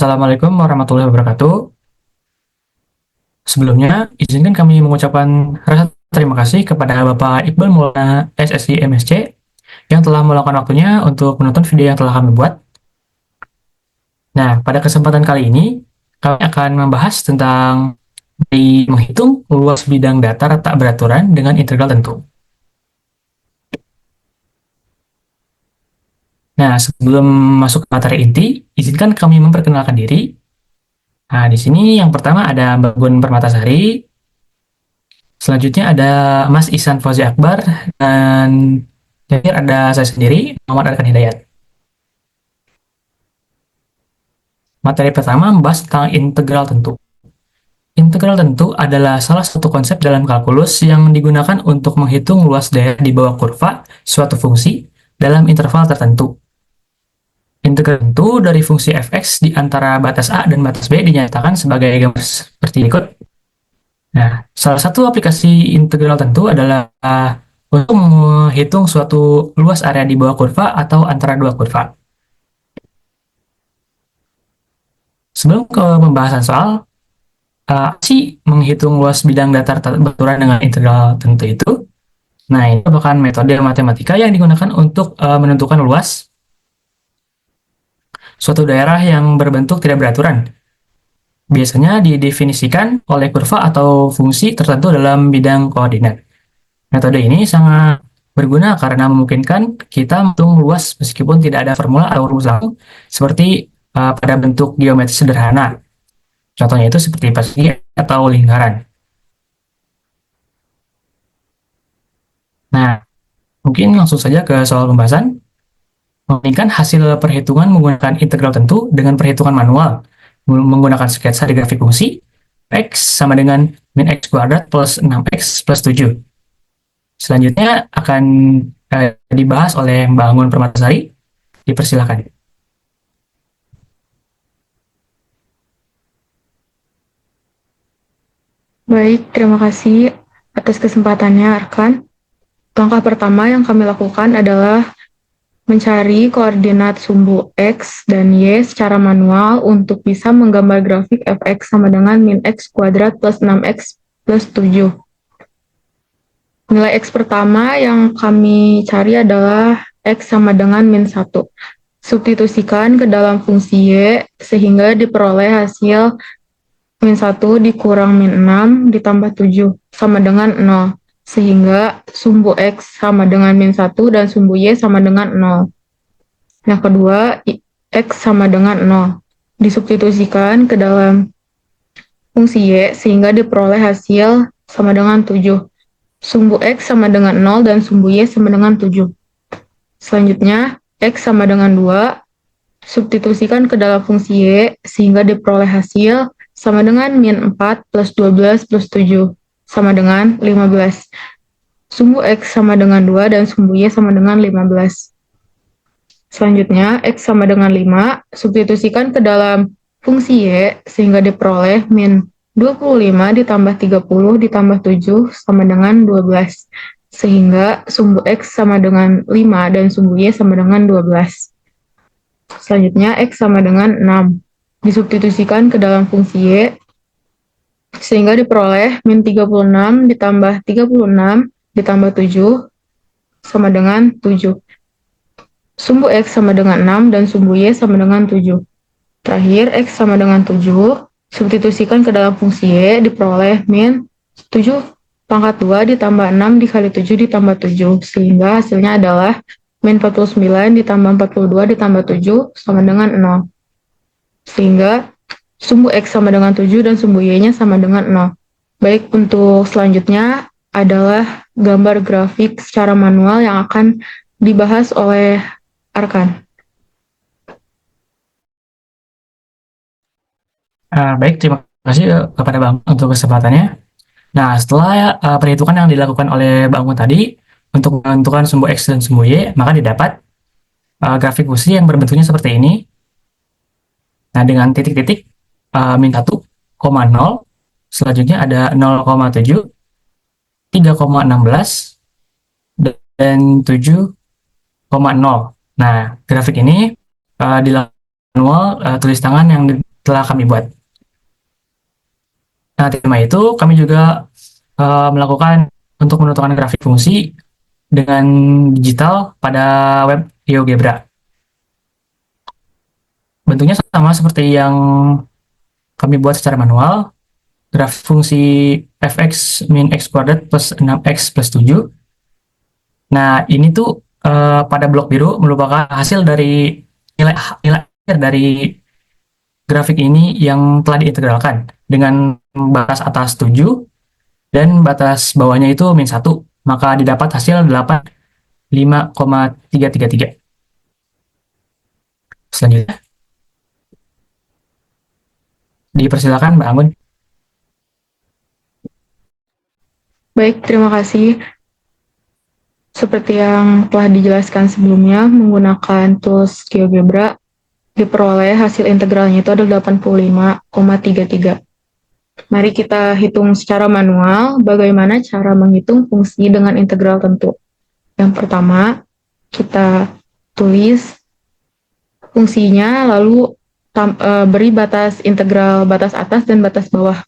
Assalamualaikum warahmatullahi wabarakatuh. Sebelumnya, izinkan kami mengucapkan rasa terima kasih kepada Bapak Iqbal Maulana SSI MSC yang telah meluangkan waktunya untuk menonton video yang telah kami buat. Nah, pada kesempatan kali ini, kami akan membahas tentang menghitung luas bidang datar tak beraturan dengan integral tentu. Nah, sebelum masuk ke materi inti, izinkan kami memperkenalkan diri. Nah, di sini yang pertama ada Mbak Gun Permatasari. Selanjutnya ada Mas Ihsan Fauzi Akbar, dan terakhir ada saya sendiri, Muhammad Arkan Hidayat. Materi pertama membahas tentang integral tentu. Integral tentu adalah salah satu konsep dalam kalkulus yang digunakan untuk menghitung luas daerah di bawah kurva suatu fungsi dalam interval tertentu. Integral tentu dari fungsi fx di antara batas A dan batas B dinyatakan sebagai gambar seperti berikut. Nah, salah satu aplikasi integral tentu adalah untuk menghitung suatu luas area di bawah kurva atau antara dua kurva. Sebelum ke pembahasan soal, sih menghitung luas bidang datar beraturan dengan integral tentu itu? Nah, ini merupakan metode matematika yang digunakan untuk menentukan luas suatu daerah yang berbentuk tidak beraturan. Biasanya didefinisikan oleh kurva atau fungsi tertentu dalam bidang koordinat. Metode ini sangat berguna karena memungkinkan kita menghitung luas meskipun tidak ada formula atau rumus langsung seperti pada bentuk geometri sederhana. Contohnya itu seperti persegi atau lingkaran. Nah, mungkin langsung saja ke soal pembahasan. Membandingkan hasil perhitungan menggunakan integral tentu dengan perhitungan manual menggunakan sketsa di grafik fungsi x sama dengan min x kuadrat plus 6x plus 7. Selanjutnya akan dibahas oleh Mbak Anggun Permatasari. Dipersilakan. Baik, terima kasih atas kesempatannya, Arkan. Langkah pertama yang kami lakukan adalah mencari koordinat sumbu X dan Y secara manual untuk bisa menggambar grafik fx sama dengan min x kuadrat plus 6x plus 7. Nilai X pertama yang kami cari adalah X sama dengan min 1. Substitusikan ke dalam fungsi Y sehingga diperoleh hasil min 1 dikurang min 6 ditambah 7 sama dengan 0. Sehingga sumbu X sama dengan min 1 dan sumbu Y sama dengan 0. Yang kedua, X sama dengan 0. Disubstitusikan ke dalam fungsi Y sehingga diperoleh hasil sama dengan 7. Sumbu X sama dengan 0 dan sumbu Y sama dengan 7. Selanjutnya, X sama dengan 2. Substitusikan ke dalam fungsi Y sehingga diperoleh hasil sama dengan min 4 plus 12 plus 7 sama dengan 15. Sumbu X sama dengan 2 dan sumbu Y sama dengan 15. Selanjutnya, X sama dengan 5, substitusikan ke dalam fungsi Y sehingga diperoleh min 25 ditambah 30 ditambah 7 sama dengan 12. Sehingga sumbu X sama dengan 5 dan sumbu Y sama dengan 12. Selanjutnya, X sama dengan 6. Disubstitusikan ke dalam fungsi Y sehingga diperoleh min 36 ditambah 36 ditambah 7 sama dengan 7. Sumbu X sama dengan 6 dan sumbu Y sama dengan 7. Terakhir, X sama dengan 7. Substitusikan ke dalam fungsi Y diperoleh min 7 pangkat 2 ditambah 6 dikali 7 ditambah 7. Sehingga hasilnya adalah min 49 ditambah 42 ditambah 7 sama dengan 0. Sehingga sumbu X sama dengan 7 dan sumbu Y-nya sama dengan 0. Baik, untuk selanjutnya adalah gambar grafik secara manual yang akan dibahas oleh Arkan. Baik, terima kasih kepada Bang untuk kesempatannya. Nah, setelah perhitungan yang dilakukan oleh Bang Anggun tadi untuk menentukan sumbu X dan sumbu Y, maka didapat grafik fungsi yang berbentuknya seperti ini. Nah, dengan titik-titik min 1,0, selanjutnya ada 0,7, 3,16, dan 7,0. Nah, grafik ini dilakukan manual tulis tangan yang telah kami buat. Nah, tema itu kami juga melakukan untuk menentukan grafik fungsi dengan digital pada web GeoGebra. Bentuknya sama seperti yang kami buat secara manual, grafik fungsi fx min x kuadrat plus 6x plus 7. Nah, ini tuh pada blok biru merupakan hasil dari nilai akhir dari grafik ini yang telah diintegralkan dengan batas atas 7 dan batas bawahnya itu min 1, maka didapat hasil 85,333. Selanjutnya, dipersilakan Mbak Anggun. Baik, terima kasih. Seperti yang telah dijelaskan sebelumnya, menggunakan tools GeoGebra, diperoleh hasil integralnya itu adalah 85,33. Mari kita hitung secara manual bagaimana cara menghitung fungsi dengan integral tentu. Yang pertama, kita tulis fungsinya, lalu beri batas integral batas atas dan batas bawah.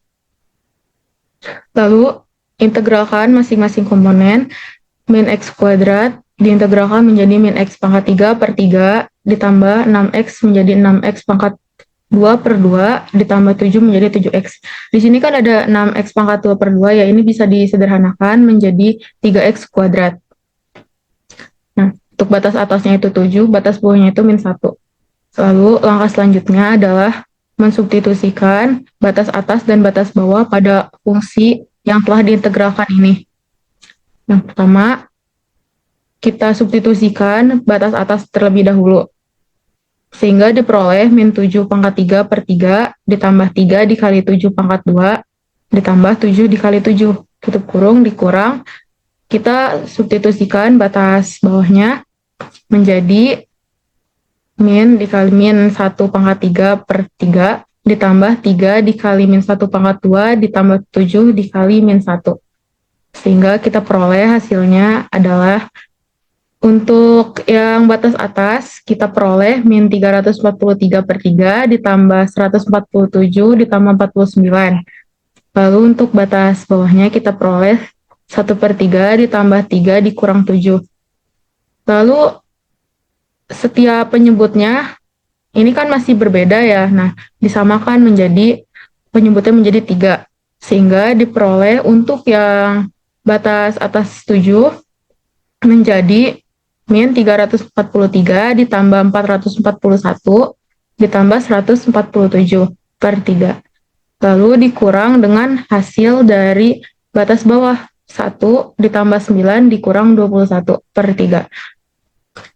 Lalu integralkan masing-masing komponen. Min x kuadrat diintegralkan menjadi min x pangkat 3 per 3 ditambah 6x menjadi 6x pangkat 2 per 2 ditambah 7 menjadi 7x. Di sini kan ada 6x pangkat 2 per 2 ya, ini bisa disederhanakan menjadi 3x kuadrat. Nah, untuk batas atasnya itu 7, batas bawahnya itu min 1. Lalu langkah selanjutnya adalah mensubstitusikan batas atas dan batas bawah pada fungsi yang telah diintegralkan ini. Yang pertama, kita substitusikan batas atas terlebih dahulu. Sehingga diperoleh min 7 pangkat 3 per 3 ditambah 3 dikali 7 pangkat 2 ditambah 7 dikali 7. Tutup kurung, dikurang. Kita substitusikan batas bawahnya menjadi min dikali min 1 pangkat 3 per 3 ditambah 3 dikali min 1 pangkat 2 ditambah 7 dikali min 1. Sehingga kita peroleh hasilnya adalah untuk yang batas atas kita peroleh min 343 per 3 ditambah 147 ditambah 49. Lalu untuk batas bawahnya kita peroleh 1 per 3 ditambah 3 dikurang 7. Lalu setiap penyebutnya ini kan masih berbeda ya. Nah, disamakan menjadi penyebutnya menjadi 3. Sehingga diperoleh untuk yang batas atas 7 menjadi min 343 ditambah 441 ditambah 147 per 3. Lalu dikurang dengan hasil dari batas bawah 1 ditambah 9 dikurang 21 per 3.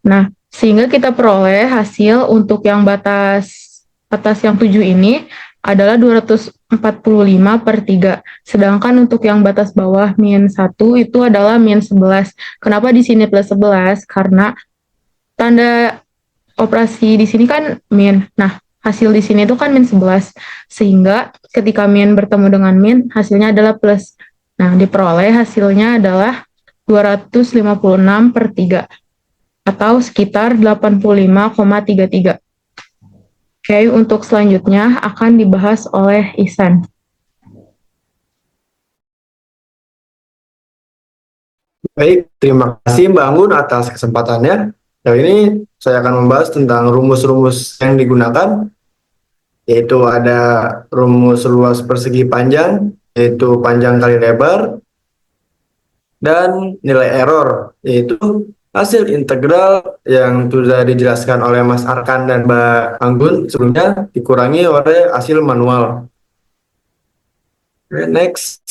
Nah, sehingga kita peroleh hasil untuk yang batas atas yang 7 ini adalah 245 per 3. Sedangkan untuk yang batas bawah min 1 itu adalah min 11. Kenapa di sini plus 11? Karena tanda operasi di sini kan min. Nah, hasil di sini itu kan min 11. Sehingga ketika min bertemu dengan min, hasilnya adalah plus. Nah, diperoleh hasilnya adalah 256 per 3. Atau sekitar 85,33. Oke, untuk selanjutnya akan dibahas oleh Ihsan. Baik, terima kasih Mbak Anggun atas kesempatannya. Nah, ini saya akan membahas tentang rumus-rumus yang digunakan, yaitu ada rumus luas persegi panjang, yaitu panjang kali lebar, dan nilai error, yaitu hasil integral yang sudah dijelaskan oleh Mas Arkan dan Mbak Anggun sebelumnya dikurangi oleh hasil manual. Next.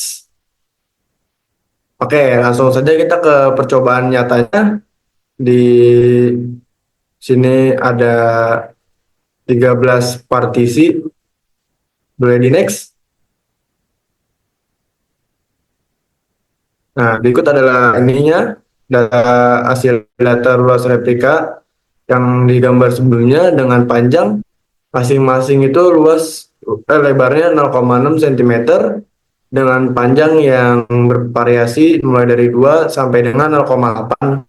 Oke, langsung saja kita ke percobaan nyatanya. Di sini ada 13 partisi. Boleh di next. Nah, berikut adalah ininya, hasil data ruas replika yang digambar sebelumnya dengan panjang masing-masing itu lebarnya 0,6 cm dengan panjang yang bervariasi mulai dari 2 sampai dengan 0,8.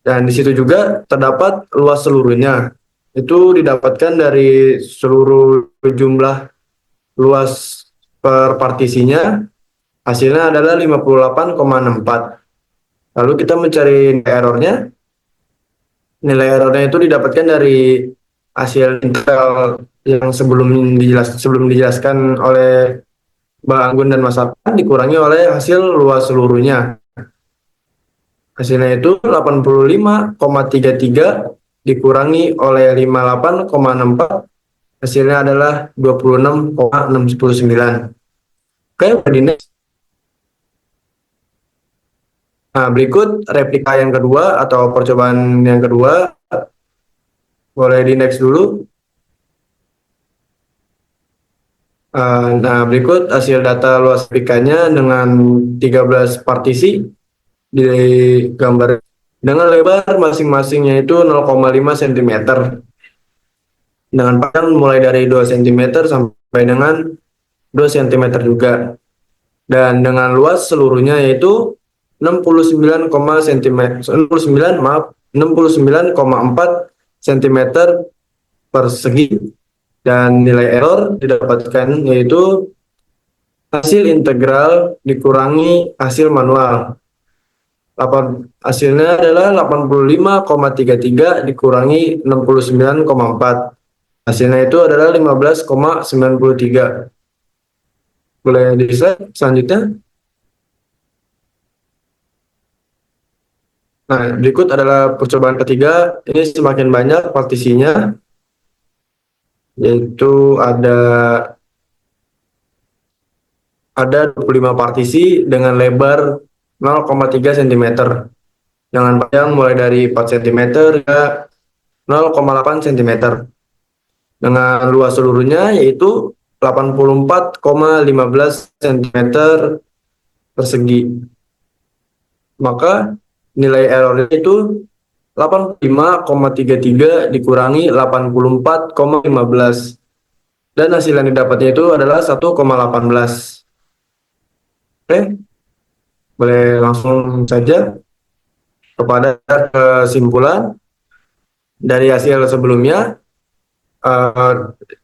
Dan di situ juga terdapat luas seluruhnya. itu didapatkan dari seluruh jumlah luas per partisinya, hasilnya adalah 58,64. Lalu kita mencari nilai errornya. Nilai errornya itu didapatkan dari hasil integral yang sebelum dijelaskan oleh Bang Anggun dan Mas Afan dikurangi oleh hasil luas seluruhnya. Hasilnya itu 85,33 dikurangi oleh 58,64, hasilnya adalah 26,619. Oke, di next. Nah, berikut replika yang kedua atau percobaan yang kedua. Boleh di next dulu. Nah, berikut hasil data luas replikanya dengan 13 partisi di gambar dengan lebar masing-masingnya itu 0,5 cm dengan panjang mulai dari 2 cm sampai dengan 2 cm juga, dan dengan luas seluruhnya yaitu 69,4 cm persegi, dan nilai error didapatkan yaitu hasil integral dikurangi hasil manual. Hasilnya adalah 85,33 dikurangi 69,4. Hasilnya itu adalah 15,93. Boleh di slide selanjutnya. Nah, berikut adalah percobaan ketiga. Ini semakin banyak partisinya, yaitu ada 25 partisi dengan lebar 0,3 cm, dengan panjang mulai dari 4 cm hingga 0,8 cm, dengan luas seluruhnya yaitu 84,15 cm persegi. Maka nilai errornya itu 85,33 dikurangi 84,15, dan hasil yang didapatnya itu adalah 1,18. Oke, boleh langsung saja kepada kesimpulan dari hasil sebelumnya.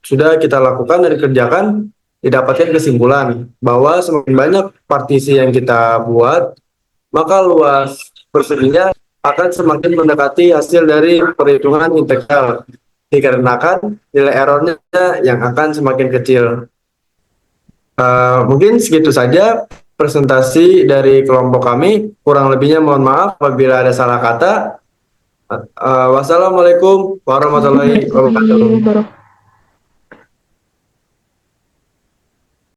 Sudah kita lakukan dan dikerjakan, didapatkan kesimpulan bahwa semakin banyak partisi yang kita buat, maka luas perseginya akan semakin mendekati hasil dari perhitungan integral, dikarenakan nilai errornya yang akan semakin kecil. Mungkin segitu saja presentasi dari kelompok kami. Kurang lebihnya mohon maaf apabila ada salah kata. Wassalamualaikum warahmatullahi wabarakatuh.